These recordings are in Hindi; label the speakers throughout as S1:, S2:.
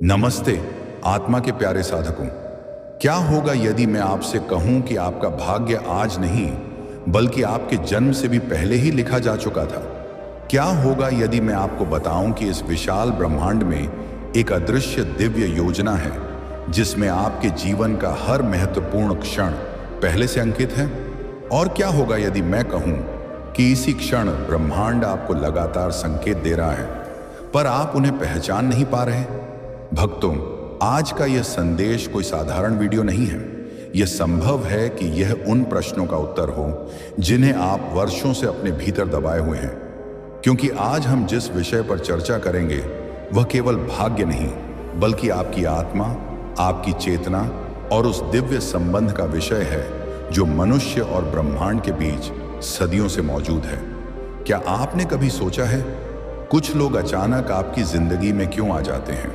S1: नमस्ते आत्मा के प्यारे साधकों। क्या होगा यदि मैं आपसे कहूं कि आपका भाग्य आज नहीं बल्कि आपके जन्म से भी पहले ही लिखा जा चुका था? क्या होगा यदि मैं आपको बताऊं कि इस विशाल ब्रह्मांड में एक अदृश्य दिव्य योजना है जिसमें आपके जीवन का हर महत्वपूर्ण क्षण पहले से अंकित है? और क्या होगा यदि मैं कहूं कि इसी क्षण ब्रह्मांड आपको लगातार संकेत दे रहा है पर आप उन्हें पहचान नहीं पा रहे? भक्तों, आज का यह संदेश कोई साधारण वीडियो नहीं है। यह संभव है कि यह उन प्रश्नों का उत्तर हो जिन्हें आप वर्षों से अपने भीतर दबाए हुए हैं। क्योंकि आज हम जिस विषय पर चर्चा करेंगे वह केवल भाग्य नहीं बल्कि आपकी आत्मा, आपकी चेतना और उस दिव्य संबंध का विषय है जो मनुष्य और ब्रह्मांड के बीच सदियों से मौजूद है। क्या आपने कभी सोचा है, कुछ लोग अचानक आपकी जिंदगी में क्यों आ जाते हैं?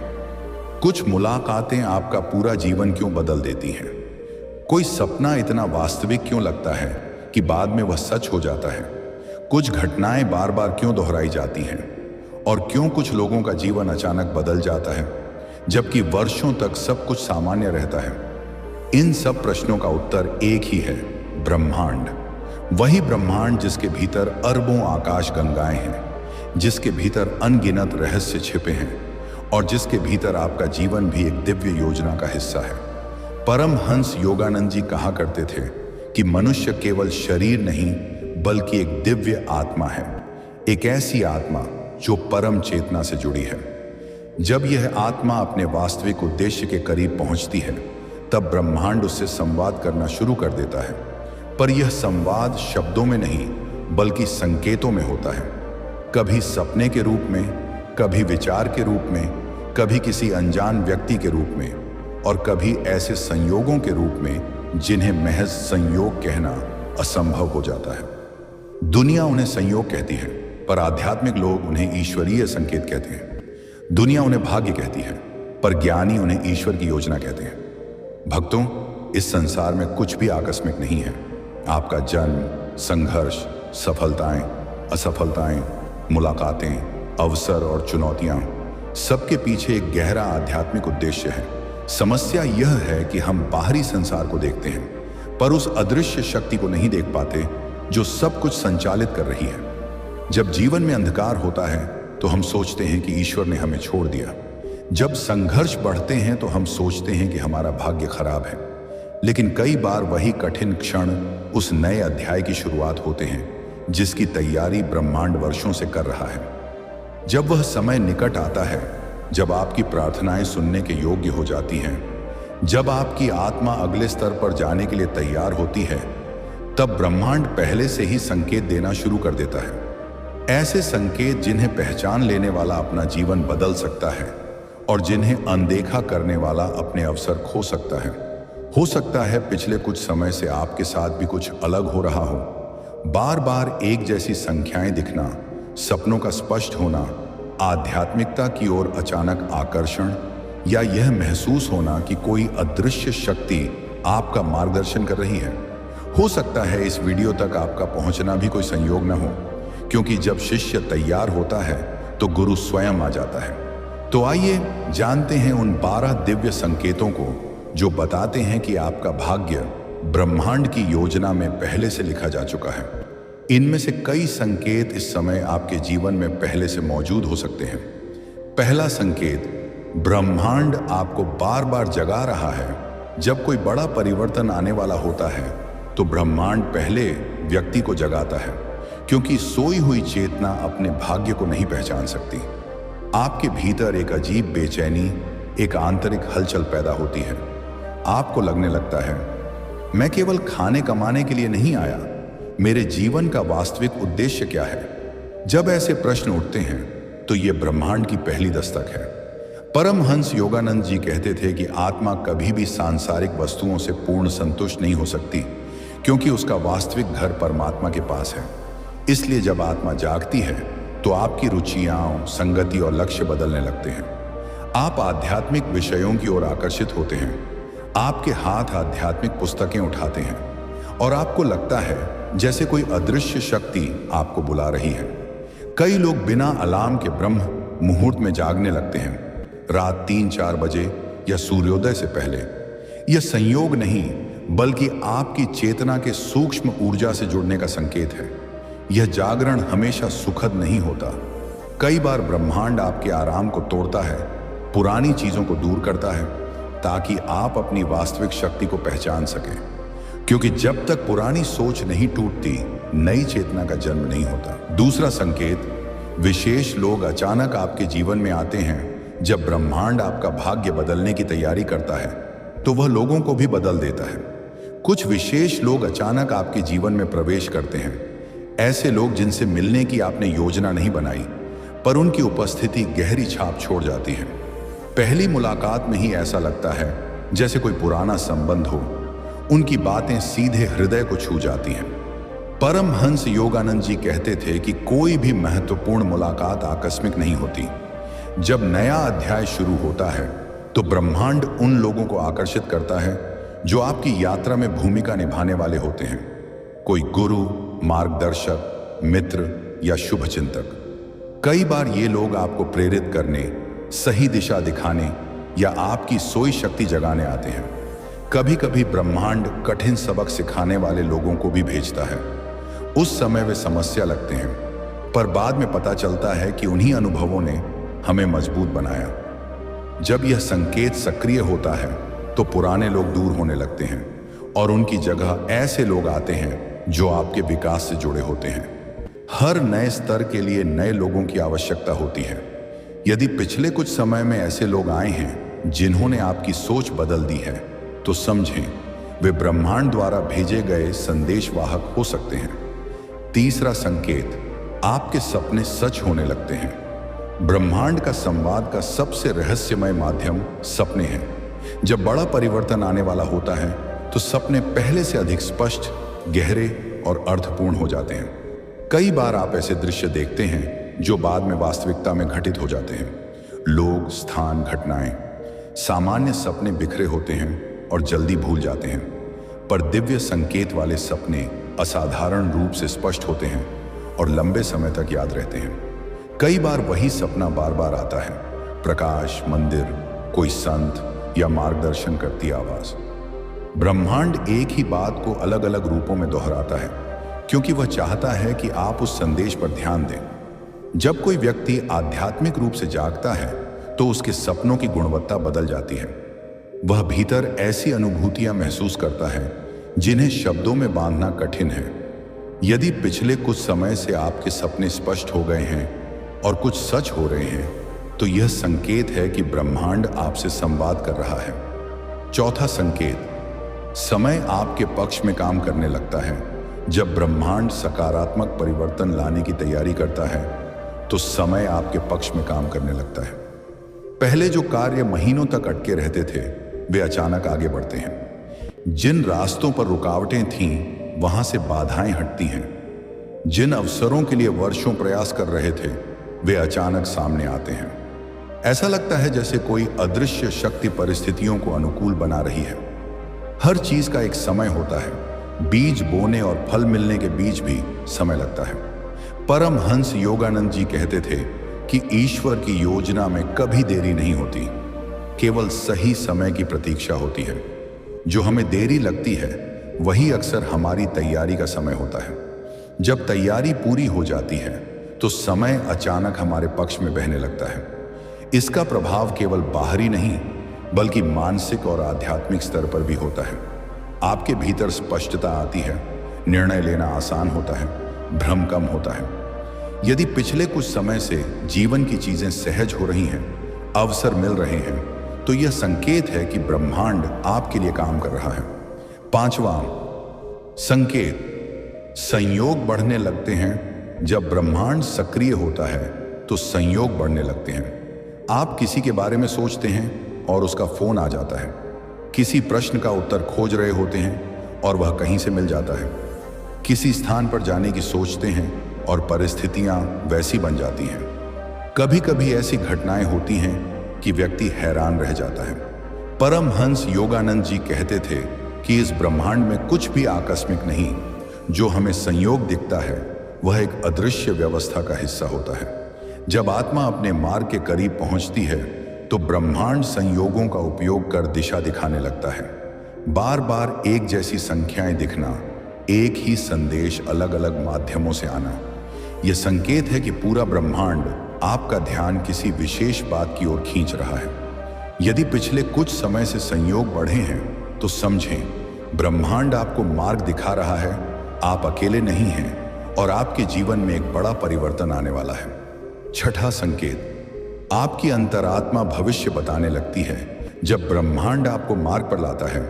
S1: कुछ मुलाकातें आपका पूरा जीवन क्यों बदल देती हैं? कोई सपना इतना वास्तविक क्यों लगता है कि बाद में वह सच हो जाता है? कुछ घटनाएं बार बार क्यों दोहराई जाती हैं? और क्यों कुछ लोगों का जीवन अचानक बदल जाता है जबकि वर्षों तक सब कुछ सामान्य रहता है? इन सब प्रश्नों का उत्तर एक ही है, ब्रह्मांड। वही ब्रह्मांड जिसके भीतर अरबों आकाश गंगाएं हैं, जिसके भीतर अनगिनत रहस्य छिपे हैं और जिसके भीतर आपका जीवन भी एक दिव्य योजना का हिस्सा है। परमहंस योगानंद जी कहा करते थे कि मनुष्य केवल शरीर नहीं बल्कि एक दिव्य आत्मा है, एक ऐसी आत्मा जो परम चेतना से जुड़ी है। जब यह आत्मा अपने वास्तविक उद्देश्य के करीब पहुंचती है तब ब्रह्मांड उससे संवाद करना शुरू कर देता है। पर यह संवाद शब्दों में नहीं बल्कि संकेतों में होता है। कभी सपने के रूप में, कभी विचार के रूप में, कभी किसी अनजान व्यक्ति के रूप में और कभी ऐसे संयोगों के रूप में जिन्हें महज संयोग कहना असंभव हो जाता है। दुनिया उन्हें संयोग कहती है पर आध्यात्मिक लोग उन्हें ईश्वरीय संकेत कहते हैं। दुनिया उन्हें भाग्य कहती है पर ज्ञानी उन्हें ईश्वर की योजना कहते हैं। भक्तों, इस संसार में कुछ भी आकस्मिक नहीं है। आपका जन्म, संघर्ष, सफलताएं, असफलताएं, मुलाकातें, अवसर और चुनौतियां, सबके पीछे एक गहरा आध्यात्मिक उद्देश्य है। समस्या यह है कि हम बाहरी संसार को देखते हैं पर उस अदृश्य शक्ति को नहीं देख पाते जो सब कुछ संचालित कर रही है। जब जीवन में अंधकार होता है तो हम सोचते हैं कि ईश्वर ने हमें छोड़ दिया। जब संघर्ष बढ़ते हैं तो हम सोचते हैं कि हमारा भाग्य खराब है। लेकिन कई बार वही कठिन क्षण उस नए अध्याय की शुरुआत होते हैं जिसकी तैयारी ब्रह्मांड वर्षों से कर रहा है। जब वह समय निकट आता है, जब आपकी प्रार्थनाएं सुनने के योग्य हो जाती हैं, जब आपकी आत्मा अगले स्तर पर जाने के लिए तैयार होती है, तब ब्रह्मांड पहले से ही संकेत देना शुरू कर देता है। ऐसे संकेत जिन्हें पहचान लेने वाला अपना जीवन बदल सकता है और जिन्हें अनदेखा करने वाला अपने अवसर खो सकता है। हो सकता है पिछले कुछ समय से आपके साथ भी कुछ अलग हो रहा हो। बार बार एक जैसी संख्याएं दिखना, सपनों का स्पष्ट होना, आध्यात्मिकता की ओर अचानक आकर्षण या यह महसूस होना कि कोई अदृश्य शक्ति आपका मार्गदर्शन कर रही है। हो सकता है इस वीडियो तक आपका पहुंचना भी कोई संयोग न हो, क्योंकि जब शिष्य तैयार होता है तो गुरु स्वयं आ जाता है। तो आइए जानते हैं उन 12 दिव्य संकेतों को जो बताते हैं कि आपका भाग्य ब्रह्मांड की योजना में पहले से लिखा जा चुका है। इनमें से कई संकेत इस समय आपके जीवन में पहले से मौजूद हो सकते हैं। पहला संकेत, ब्रह्मांड आपको बार बार जगा रहा है। जब कोई बड़ा परिवर्तन आने वाला होता है तो ब्रह्मांड पहले व्यक्ति को जगाता है, क्योंकि सोई हुई चेतना अपने भाग्य को नहीं पहचान सकती। आपके भीतर एक अजीब बेचैनी, एक आंतरिक हलचल पैदा होती है। आपको लगने लगता है, मैं केवल खाने कमाने के लिए नहीं आया, मेरे जीवन का वास्तविक उद्देश्य क्या है? जब ऐसे प्रश्न उठते हैं तो ये ब्रह्मांड की पहली दस्तक है। परमहंस योगानंद जी कहते थे कि आत्मा कभी भी सांसारिक वस्तुओं से पूर्ण संतुष्ट नहीं हो सकती, क्योंकि उसका वास्तविक घर परमात्मा के पास है। इसलिए जब आत्मा जागती है तो आपकी रुचियां, संगति और लक्ष्य बदलने लगते हैं। आप आध्यात्मिक विषयों की ओर आकर्षित होते हैं। आपके हाथ आध्यात्मिक पुस्तकें उठाते हैं और आपको लगता है जैसे कोई अदृश्य शक्ति आपको बुला रही है। कई लोग बिना अलार्म के ब्रह्म मुहूर्त में जागने लगते हैं। रात 3-4 बजे या सूर्योदय से पहले। यह संयोग नहीं बल्कि आपकी चेतना के सूक्ष्म ऊर्जा से जुड़ने का संकेत है। यह जागरण हमेशा सुखद नहीं होता। कई बार ब्रह्मांड आपके आराम को तोड़ता है, पुरानी चीजों को दूर करता है ताकि आप अपनी वास्तविक शक्ति को पहचान सकें। क्योंकि जब तक पुरानी सोच नहीं टूटती, नई चेतना का जन्म नहीं होता। दूसरा संकेत, विशेष लोग अचानक आपके जीवन में आते हैं। जब ब्रह्मांड आपका भाग्य बदलने की तैयारी करता है तो वह लोगों को भी बदल देता है। कुछ विशेष लोग अचानक आपके जीवन में प्रवेश करते हैं। ऐसे लोग जिनसे मिलने की आपने योजना नहीं बनाई, पर उनकी उपस्थिति गहरी छाप छोड़ जाती है। पहली मुलाकात में ही ऐसा लगता है जैसे कोई पुराना संबंध हो। उनकी बातें सीधे हृदय को छू जाती हैं। परमहंस योगानंद जी कहते थे कि कोई भी महत्वपूर्ण मुलाकात आकस्मिक नहीं होती। जब नया अध्याय शुरू होता है तो ब्रह्मांड उन लोगों को आकर्षित करता है जो आपकी यात्रा में भूमिका निभाने वाले होते हैं। कोई गुरु, मार्गदर्शक, मित्र या शुभचिंतक। कई बार ये लोग आपको प्रेरित करने, सही दिशा दिखाने या आपकी सोई शक्ति जगाने आते हैं। कभी कभी ब्रह्मांड कठिन सबक सिखाने वाले लोगों को भी भेजता है। उस समय वे समस्या लगते हैं, पर बाद में पता चलता है कि उन्हीं अनुभवों ने हमें मजबूत बनाया। जब यह संकेत सक्रिय होता है तो पुराने लोग दूर होने लगते हैं और उनकी जगह ऐसे लोग आते हैं जो आपके विकास से जुड़े होते हैं। हर नए स्तर के लिए नए लोगों की आवश्यकता होती है। यदि पिछले कुछ समय में ऐसे लोग आए हैं जिन्होंने आपकी सोच बदल दी है, तो समझें वे ब्रह्मांड द्वारा भेजे गए संदेशवाहक हो सकते हैं। तीसरा संकेत, आपके सपने सच होने लगते हैं। ब्रह्मांड का संवाद का सबसे रहस्यमय माध्यम सपने हैं। जब बड़ा परिवर्तन आने वाला होता है तो सपने पहले से अधिक स्पष्ट, गहरे और अर्थपूर्ण हो जाते हैं। कई बार आप ऐसे दृश्य देखते हैं जो बाद में वास्तविकता में घटित हो जाते हैं। लोग, स्थान, घटनाएं। सामान्य सपने बिखरे होते हैं और जल्दी भूल जाते हैं, पर दिव्य संकेत वाले सपने असाधारण रूप से स्पष्ट होते हैं और लंबे समय तक याद रहते हैं। कई बार वही सपना बार बार आता है। प्रकाश, मंदिर, कोई संत या मार्गदर्शन करती आवाज। ब्रह्मांड एक ही बात को अलग अलग रूपों में दोहराता है क्योंकि वह चाहता है कि आप उस संदेश पर ध्यान दें। जब कोई व्यक्ति आध्यात्मिक रूप से जागता है तो उसके सपनों की गुणवत्ता बदल जाती है। वह भीतर ऐसी अनुभूतियां महसूस करता है जिन्हें शब्दों में बांधना कठिन है। यदि पिछले कुछ समय से आपके सपने स्पष्ट हो गए हैं और कुछ सच हो रहे हैं, तो यह संकेत है कि ब्रह्मांड आपसे संवाद कर रहा है। चौथा संकेत, समय आपके पक्ष में काम करने लगता है। जब ब्रह्मांड सकारात्मक परिवर्तन लाने की तैयारी करता है तो समय आपके पक्ष में काम करने लगता है। पहले जो कार्य महीनों तक अटके रहते थे, वे अचानक आगे बढ़ते हैं। जिन रास्तों पर रुकावटें थीं, वहां से बाधाएं हटती हैं। जिन अवसरों के लिए वर्षों प्रयास कर रहे थे, वे अचानक सामने आते हैं। ऐसा लगता है जैसे कोई अदृश्य शक्ति परिस्थितियों को अनुकूल बना रही है। हर चीज का एक समय होता है। बीज बोने और फल मिलने के बीच भी समय लगता है। परमहंस योगानंद जी कहते थे कि ईश्वर की योजना में कभी देरी नहीं होती, केवल सही समय की प्रतीक्षा होती है। जो हमें देरी लगती है वही अक्सर हमारी तैयारी का समय होता है। जब तैयारी पूरी हो जाती है तो समय अचानक हमारे पक्ष में बहने लगता है। इसका प्रभाव केवल बाहरी नहीं बल्कि मानसिक और आध्यात्मिक स्तर पर भी होता है। आपके भीतर स्पष्टता आती है, निर्णय लेना आसान होता है, भ्रम कम होता है। यदि पिछले कुछ समय से जीवन की चीजें सहज हो रही हैं, अवसर मिल रहे हैं, तो यह संकेत है कि ब्रह्मांड आपके लिए काम कर रहा है। पांचवा संकेत, संयोग बढ़ने लगते हैं। जब ब्रह्मांड सक्रिय होता है तो संयोग बढ़ने लगते हैं। आप किसी के बारे में सोचते हैं और उसका फोन आ जाता है। किसी प्रश्न का उत्तर खोज रहे होते हैं और वह कहीं से मिल जाता है। किसी स्थान पर जाने की सोचते हैं और परिस्थितियां वैसी बन जाती हैं। कभी कभी ऐसी घटनाएं होती हैं कि व्यक्ति हैरान रह जाता है। परमहंस योगानंद जी कहते थे कि इस ब्रह्मांड में कुछ भी आकस्मिक नहीं। जो हमें संयोग दिखता है वह एक अदृश्य व्यवस्था का हिस्सा होता है। जब आत्मा अपने मार्ग के करीब पहुंचती है तो ब्रह्मांड संयोगों का उपयोग कर दिशा दिखाने लगता है। बार बार एक जैसी संख्याएं दिखना, एक ही संदेश अलग अलग माध्यमों से आना, यह संकेत है कि पूरा ब्रह्मांड आपका ध्यान किसी विशेष बात की ओर खींच रहा है। यदि पिछले कुछ समय से संयोग बढ़े हैं तो समझें, ब्रह्मांड आपको मार्ग दिखा रहा है। आप अकेले नहीं हैं और आपके जीवन में एक बड़ा परिवर्तन आने वाला है। छठा संकेत, आपकी अंतरात्मा भविष्य बताने लगती है। जब ब्रह्मांड आपको मार्ग पर लाता है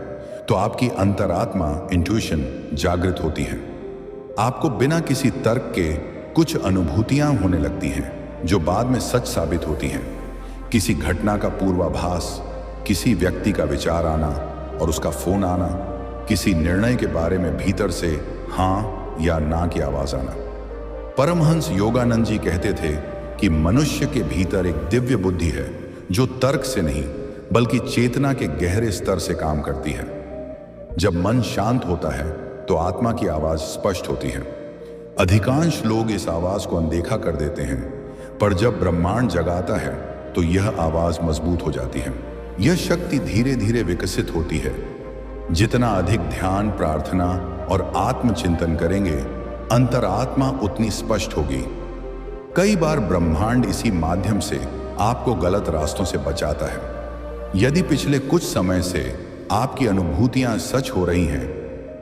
S1: तो आपकी अंतरात्मा इंट्यूशन जागृत होती है। आपको बिना किसी तर्क के कुछ अनुभूतियां होने लगती हैं जो बाद में सच साबित होती हैं। किसी घटना का पूर्वाभास, किसी व्यक्ति का विचार आना और उसका फोन आना, किसी निर्णय के बारे में भीतर से हाँ या ना की आवाज आना। परमहंस योगानंद जी कहते थे कि मनुष्य के भीतर एक दिव्य बुद्धि है जो तर्क से नहीं बल्कि चेतना के गहरे स्तर से काम करती है। जब मन शांत होता है तो आत्मा की आवाज स्पष्ट होती है। अधिकांश लोग इस आवाज को अनदेखा कर देते हैं, पर जब ब्रह्मांड जगाता है तो यह आवाज मजबूत हो जाती है। यह शक्ति धीरे धीरे विकसित होती है। जितना अधिक ध्यान, प्रार्थना और आत्मचिंतन करेंगे, अंतरात्मा उतनी स्पष्ट होगी। कई बार ब्रह्मांड इसी माध्यम से आपको गलत रास्तों से बचाता है। यदि पिछले कुछ समय से आपकी अनुभूतियां सच हो रही हैं,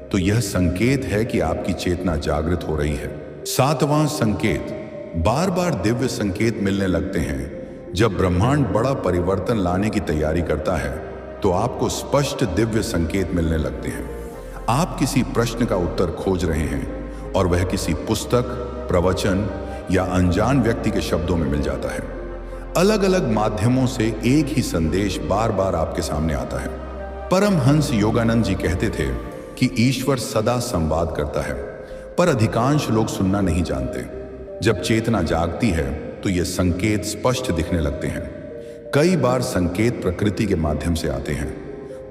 S1: तो यह संकेत है कि आपकी चेतना जागृत हो रही है। सातवां संकेत, बार बार दिव्य संकेत मिलने लगते हैं। जब ब्रह्मांड बड़ा परिवर्तन लाने की तैयारी करता है तो आपको स्पष्ट दिव्य संकेत मिलने लगते हैं। आप किसी प्रश्न का उत्तर खोज रहे हैं और वह किसी पुस्तक, प्रवचन या अनजान व्यक्ति के शब्दों में मिल जाता है। अलग अलग माध्यमों से एक ही संदेश बार बार आपके सामने आता है। परमहंस योगानंद जी कहते थे कि ईश्वर सदा संवाद करता है, पर अधिकांश लोग सुनना नहीं जानते। जब चेतना जागती है तो ये संकेत स्पष्ट दिखने लगते हैं। कई बार संकेत प्रकृति के माध्यम से आते हैं,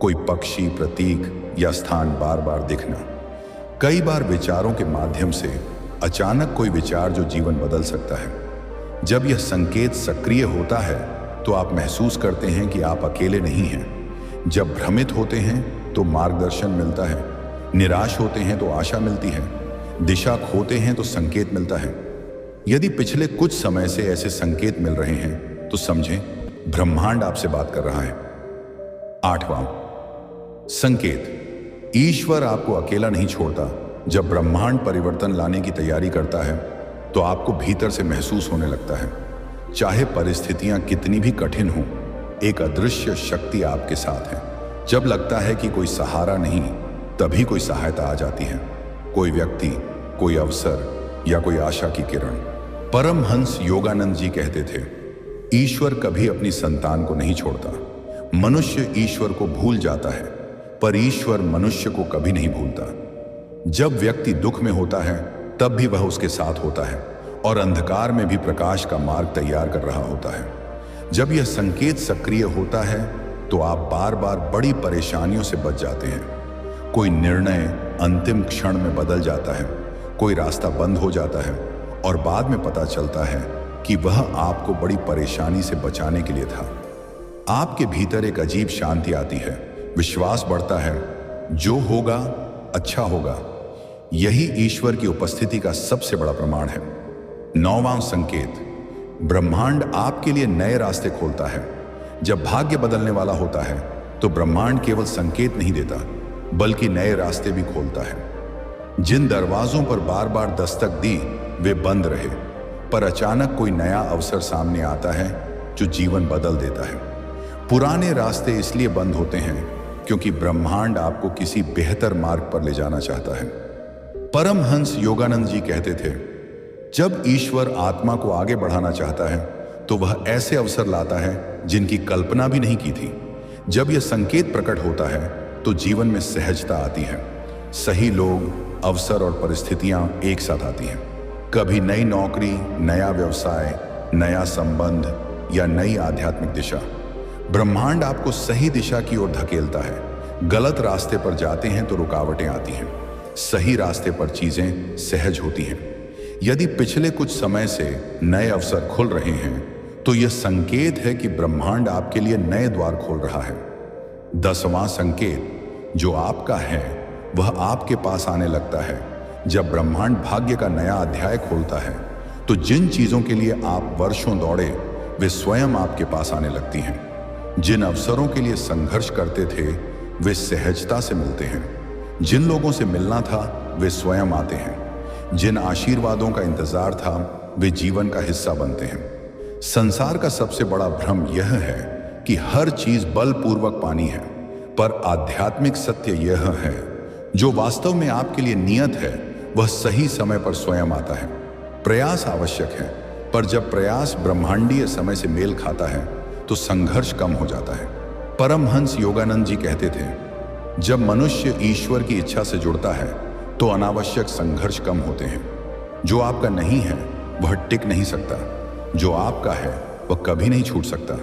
S1: कोई पक्षी, प्रतीक या स्थान बार बार दिखना। कई बार विचारों के माध्यम से अचानक कोई विचार जो जीवन बदल सकता है। जब यह संकेत सक्रिय होता है तो आप महसूस करते हैं कि आप अकेले नहीं हैं। जब भ्रमित होते हैं तो मार्गदर्शन मिलता है, निराश होते हैं तो आशा मिलती है, दिशा खोते हैं तो संकेत मिलता है। यदि पिछले कुछ समय से ऐसे संकेत मिल रहे हैं तो समझें, ब्रह्मांड आपसे बात कर रहा है। आठवां संकेत, ईश्वर आपको अकेला नहीं छोड़ता। जब ब्रह्मांड परिवर्तन लाने की तैयारी करता है तो आपको भीतर से महसूस होने लगता है, चाहे परिस्थितियां कितनी भी कठिन हों, एक अदृश्य शक्ति आपके साथ है। जब लगता है कि कोई सहारा नहीं, तभी कोई सहायता आ जाती है। कोई व्यक्ति, कोई अवसर या कोई आशा की किरण। परमहंस योगानंद जी कहते थे, ईश्वर कभी अपनी संतान को नहीं छोड़ता। मनुष्य ईश्वर को भूल जाता है, पर ईश्वर मनुष्य को कभी नहीं भूलता। जब व्यक्ति दुख में होता है तब भी वह उसके साथ होता है और अंधकार में भी प्रकाश का मार्ग तैयार कर रहा होता है। जब यह संकेत सक्रिय होता है तो आप बार बार बड़ी परेशानियों से बच जाते हैं। कोई निर्णय अंतिम क्षण में बदल जाता है, कोई रास्ता बंद हो जाता है और बाद में पता चलता है कि वह आपको बड़ी परेशानी से बचाने के लिए था। आपके भीतर एक अजीब शांति आती है, विश्वास बढ़ता है, जो होगा अच्छा होगा। यही ईश्वर की उपस्थिति का सबसे बड़ा प्रमाण है। नौवां संकेत, ब्रह्मांड आपके लिए नए रास्ते खोलता है। जब भाग्य बदलने वाला होता है तो ब्रह्मांड केवल संकेत नहीं देता बल्कि नए रास्ते भी खोलता है। जिन दरवाजों पर बार बार दस्तक दी वे बंद रहे, पर अचानक कोई नया अवसर सामने आता है जो जीवन बदल देता है। पुराने रास्ते इसलिए बंद होते हैं क्योंकि ब्रह्मांड आपको किसी बेहतर मार्ग पर ले जाना चाहता है। परमहंस योगानंद जी कहते थे, जब ईश्वर आत्मा को आगे बढ़ाना चाहता है तो वह ऐसे अवसर लाता है जिनकी कल्पना भी नहीं की थी। जब यह संकेत प्रकट होता है तो जीवन में सहजता आती है। सही लोग, अवसर और परिस्थितियां एक साथ आती हैं। कभी नई नौकरी, नया व्यवसाय, नया संबंध या नई आध्यात्मिक दिशा। ब्रह्मांड आपको सही दिशा की ओर धकेलता है। गलत रास्ते पर जाते हैं तो रुकावटें आती हैं, सही रास्ते पर चीजें सहज होती हैं। यदि पिछले कुछ समय से नए अवसर खुल रहे हैं तो यह संकेत है कि ब्रह्मांड आपके लिए नए द्वार खोल रहा है। 10वां संकेत जो आपका है वह आपके पास आने लगता है जब ब्रह्मांड भाग्य का नया अध्याय खोलता है। तो जिन चीजों के लिए आप वर्षों दौड़े वे स्वयं आपके पास आने लगती हैं। जिन अवसरों के लिए संघर्ष करते थे वे सहजता से मिलते हैं। जिन लोगों से मिलना था वे स्वयं आते हैं। जिन आशीर्वादों का इंतजार था वे जीवन का हिस्सा बनते हैं। संसार का सबसे बड़ा भ्रम यह है कि हर चीज बलपूर्वक पानी है, पर आध्यात्मिक सत्य यह है जो वास्तव में आपके लिए नियत है वह सही समय पर स्वयं आता है। प्रयास आवश्यक है, पर जब प्रयास ब्रह्मांडीय समय से मेल खाता है तो संघर्ष कम हो जाता है। परमहंस योगानंद जी कहते थे, जब मनुष्य ईश्वर की इच्छा से जुड़ता है तो अनावश्यक संघर्ष कम होते हैं। जो आपका नहीं है वह टिक नहीं सकता, जो आपका है वह कभी नहीं छूट सकता।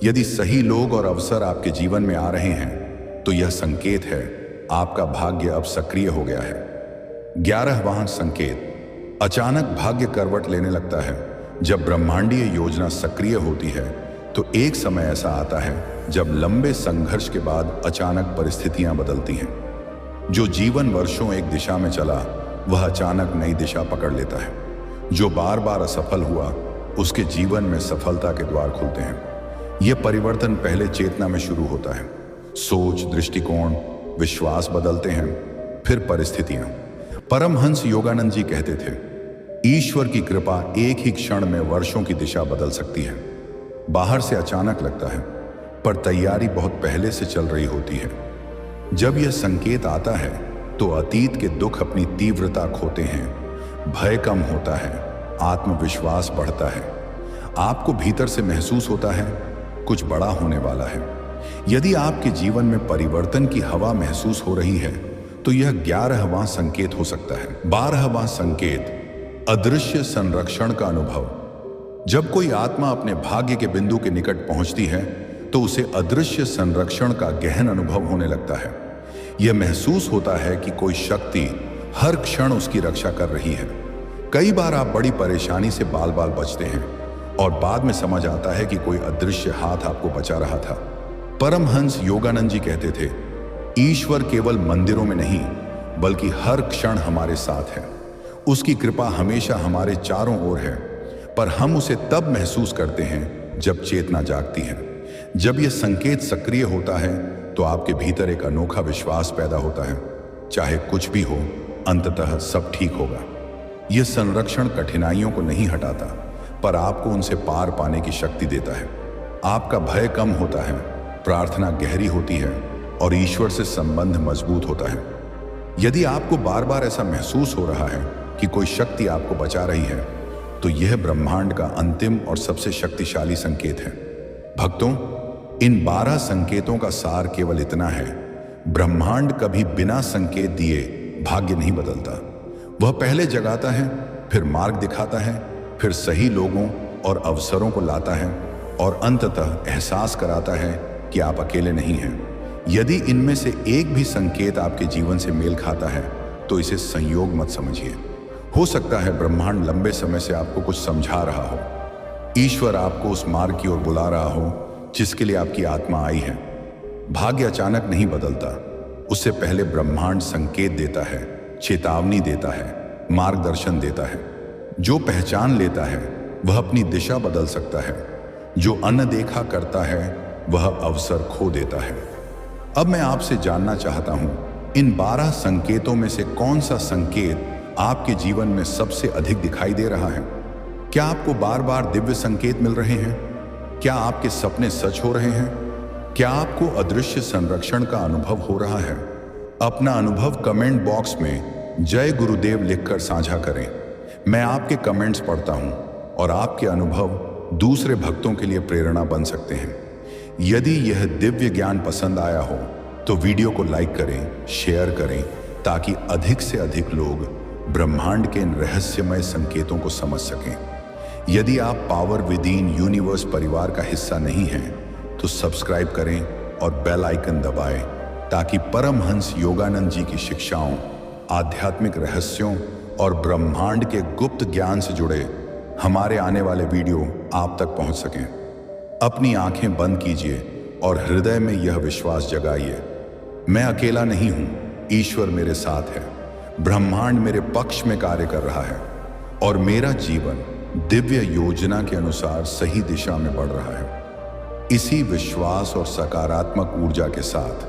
S1: यदि सही लोग और अवसर आपके जीवन में आ रहे हैं तो यह संकेत है आपका भाग्य अब सक्रिय हो गया है। 11वां संकेत अचानक भाग्य करवट लेने लगता है। जब ब्रह्मांडीय योजना सक्रिय होती है तो एक समय ऐसा आता है जब लंबे संघर्ष के बाद अचानक परिस्थितियां बदलती हैं। जो जीवन वर्षों एक दिशा में चला वह अचानक नई दिशा पकड़ लेता है। जो बार बार असफल हुआ उसके जीवन में सफलता के द्वार खुलते हैं। यह परिवर्तन पहले चेतना में शुरू होता है। सोच, दृष्टिकोण, विश्वास बदलते हैं, फिर परिस्थितियां। परमहंस योगानंद जी कहते थे, ईश्वर की कृपा एक ही क्षण में वर्षों की दिशा बदल सकती है। बाहर से अचानक लगता है, पर तैयारी बहुत पहले से चल रही होती है। जब यह संकेत आता है तो अतीत के दुख अपनी तीव्रता खोते हैं, भय कम होता है, आत्मविश्वास बढ़ता है। आपको भीतर से महसूस होता है कुछ बड़ा होने वाला है। यदि आपके जीवन में परिवर्तन की हवा महसूस हो रही है तो यह 11वां संकेत हो सकता है। 12वां संकेत अदृश्य संरक्षण का अनुभव। जब कोई आत्मा अपने भाग्य के बिंदु के निकट पहुंचती है तो उसे अदृश्य संरक्षण का गहन अनुभव होने लगता है। यह महसूस होता है कि कोई शक्ति हर क्षण उसकी रक्षा कर रही है। कई बार आप बड़ी परेशानी से बाल बाल बचते हैं और बाद में समझ आता है कि कोई अदृश्य हाथ आपको बचा रहा था। परमहंस योगानंद जी कहते थे, ईश्वर केवल मंदिरों में नहीं बल्कि हर क्षण हमारे साथ है। उसकी कृपा हमेशा हमारे चारों ओर है, पर हम उसे तब महसूस करते हैं जब चेतना जागती है। जब यह संकेत सक्रिय होता है तो आपके भीतर एक अनोखा विश्वास पैदा होता है, चाहे कुछ भी हो अंततः सब ठीक होगा। यह संरक्षण कठिनाइयों को नहीं हटाता, पर आपको उनसे पार पाने की शक्ति देता है। आपका भय कम होता है, प्रार्थना गहरी होती है और ईश्वर से संबंध मजबूत होता है। यदि आपको बार बार ऐसा महसूस हो रहा है कि कोई शक्ति आपको बचा रही है तो यह ब्रह्मांड का अंतिम और सबसे शक्तिशाली संकेत है। भक्तों, इन 12 संकेतों का सार केवल इतना है, ब्रह्मांड कभी बिना संकेत दिए भाग्य नहीं बदलता। वह पहले जगाता है, फिर मार्ग दिखाता है, फिर सही लोगों और अवसरों को लाता है और अंततः एहसास कराता है कि आप अकेले नहीं हैं। यदि इनमें से एक भी संकेत आपके जीवन से मेल खाता है तो इसे संयोग मत समझिए। हो सकता है ब्रह्मांड लंबे समय से आपको कुछ समझा रहा हो। ईश्वर आपको उस मार्ग की ओर बुला रहा हो जिसके लिए आपकी आत्मा आई है। भाग्य अचानक नहीं बदलता, उससे पहले ब्रह्मांड संकेत देता है, चेतावनी देता है, मार्गदर्शन देता है। जो पहचान लेता है वह अपनी दिशा बदल सकता है। जो अनदेखा करता है वह अवसर खो देता है। अब मैं आपसे जानना चाहता हूं, इन 12 संकेतों में से कौन सा संकेत आपके जीवन में सबसे अधिक दिखाई दे रहा है? क्या आपको बार बार दिव्य संकेत मिल रहे हैं? क्या आपके सपने सच हो रहे हैं? क्या आपको अदृश्य संरक्षण का अनुभव हो रहा है? अपना अनुभव कमेंट बॉक्स में जय गुरुदेव लिखकर साझा करें। मैं आपके कमेंट्स पढ़ता हूं और आपके अनुभव दूसरे भक्तों के लिए प्रेरणा बन सकते हैं। यदि यह दिव्य ज्ञान पसंद आया हो तो वीडियो को लाइक करें, शेयर करें, ताकि अधिक से अधिक लोग ब्रह्मांड के इन रहस्यमय संकेतों को समझ सकें। यदि आप पावर विदिन यूनिवर्स परिवार का हिस्सा नहीं हैं तो सब्सक्राइब करें और बेल आइकन दबाएं, ताकि परमहंस योगानंद जी की शिक्षाओं, आध्यात्मिक रहस्यों और ब्रह्मांड के गुप्त ज्ञान से जुड़े हमारे आने वाले वीडियो आप तक पहुंच सकें। अपनी आंखें बंद कीजिए और हृदय में यह विश्वास जगाइए, मैं अकेला नहीं हूं, ईश्वर मेरे साथ है, ब्रह्मांड मेरे पक्ष में कार्य कर रहा है और मेरा जीवन दिव्य योजना के अनुसार सही दिशा में बढ़ रहा है। इसी विश्वास और सकारात्मक ऊर्जा के साथ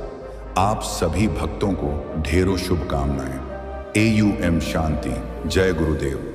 S1: आप सभी भक्तों को ढेरों शुभकामनाएं। AUM शांति। जय गुरुदेव।